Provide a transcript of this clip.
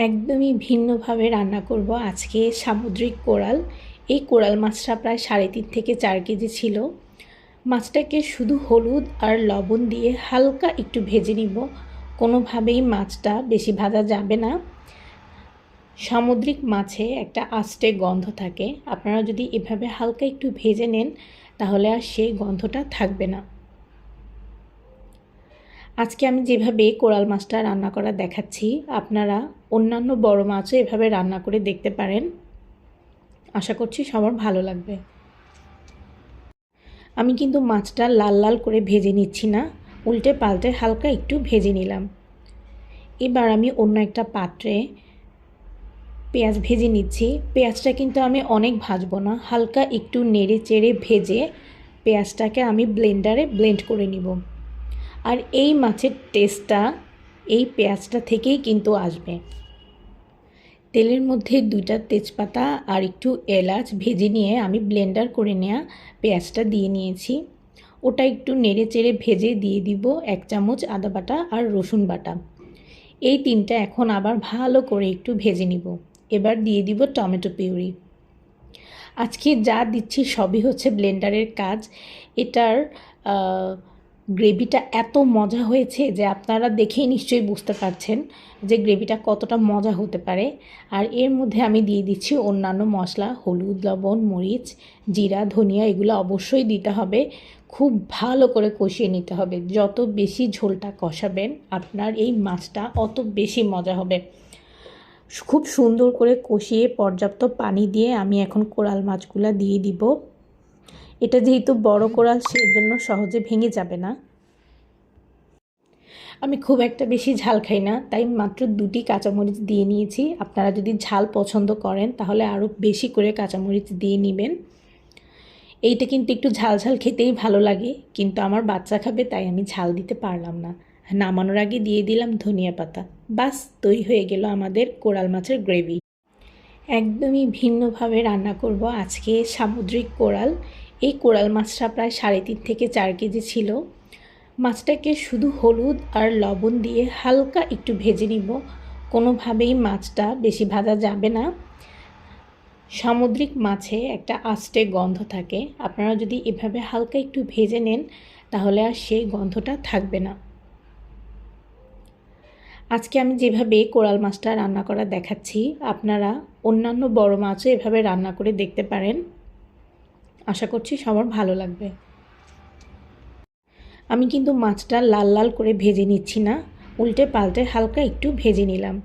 একদমই ভিন্নভাবে রান্না করব আজকে সামুদ্রিক কোরাল। এই কোরাল মাছটা প্রায় 3.5 থেকে 4 কেজি ছিল। মাছটাকে শুধু হলুদ আর লবণ দিয়ে হালকা একটু ভেজে নিব। কোনোভাবেই মাছটা বেশি ভাজা যাবে না। সামুদ্রিক মাছে একটা আস্তে গন্ধ থাকে, আপনারা যদি এভাবে হালকা একটু ভেজে নেন তাহলে আর সেই গন্ধটা থাকবে না। আজকে আমি যেভাবে কোরাল মাছটা রান্না করা দেখাচ্ছি, আপনারা অন্যান্য বড় মাছও এভাবে রান্না করে দেখতে পারেন। আশা করছি সবার ভালো লাগবে। আমি কিন্তু মাছটা লাল লাল করে ভেজে নিচ্ছি না, উল্টে পাল্টে হালকা একটু ভেজে নিলাম। এবার আমি অন্য একটা পাত্রে পেঁয়াজ ভেজে নিচ্ছি। পেঁয়াজটা কিন্তু আমি অনেক ভাজবো না, হালকা একটু নেড়ে চেড়ে ভেজে পেঁয়াজটাকে আমি ব্লেন্ডারে ব্লেন্ড করে নিব। আর এই মাছের টেস্টটা এই পেঁয়াজটা থেকেই কিন্তু আসবে। তেলের মধ্যে 2টা তেজপাতা আর একটু এলাচ ভেজে নিয়ে আমি ব্লেন্ডার করে নেওয়া পেঁয়াজটা দিয়ে নিয়েছি। ওটা একটু নেড়ে চেড়ে ভেজে দিয়ে দিব 1 চামচ আদা বাটা আর রসুন বাটা। এই 3টা এখন আবার ভালো করে একটু ভেজে নিব। এবার দিয়ে দিব টমেটো পিউরি। আজকে যা দিচ্ছি সবই হচ্ছে ব্লেন্ডারের কাজ। এটার গ্রেভিটা এত মজা হয়েছে যে আপনারা দেখেই নিশ্চয়ই বুঝতে পারছেন যে গ্রেভিটা কতটা মজা হতে পারে। আর এর মধ্যে আমি দিয়ে দিচ্ছি অন্যান্য মশলা, হলুদ, লবণ, মরিচ, জিরা, ধনিয়া, এগুলো অবশ্যই দিতে হবে। খুব ভালো করে কষিয়ে নিতে হবে। যত বেশি ঝোলটা কষাবেন আপনার এই মাছটা অত বেশি মজা হবে। খুব সুন্দর করে কষিয়ে পর্যাপ্ত পানি দিয়ে আমি এখন কোরাল মাছগুলো দিয়ে দিব। এটা যেহেতু বড় কোরাল সেজন্য সহজে ভেঙে যাবে না। আমি খুব একটা বেশি ঝাল খাই না, তাই মাত্র 2টি কাঁচামরিচ দিয়ে নিয়েছি। আপনারা যদি ঝাল পছন্দ করেন তাহলে আরও বেশি করে কাঁচামরিচ দিয়ে নেবেন। এইটা কিন্তু একটু ঝাল ঝাল খেতেই ভালো লাগে, কিন্তু আমার বাচ্চা খাবে তাই আমি ঝাল দিতে পারলাম না। নামানোর আগে দিয়ে দিলাম ধনিয়া পাতা। বাস তৈরি হয়ে গেল আমাদের কোরাল মাছের গ্রেভি। একদমই ভিন্নভাবে রান্না করব আজকে সামুদ্রিক কোরাল। এই কোরাল মাছটা প্রায় 3.5 থেকে 4 কেজি ছিল। মাছটাকে শুধু হলুদ আর লবণ দিয়ে হালকা একটু ভেজে নিব। কোনোভাবেই মাছটা বেশি ভাজা যাবে না। সামুদ্রিক মাছে একটা আস্তে গন্ধ থাকে, আপনারা যদি এভাবে হালকা একটু ভেজে নেন তাহলে আর সেই গন্ধটা থাকবে না। আজকে আমি যেভাবে কোরাল মাছটা রান্না করা দেখাচ্ছি, আপনারা অন্যান্য বড় মাছও এভাবে রান্না করে দেখতে পারেন। আশা করছি সবার ভালো লাগবে। আমি কিন্তু মাছটা লাল লাল করে ভেজে নিচ্ছি না, উল্টে পাল্টে হালকা একটু ভেজে নিলাম।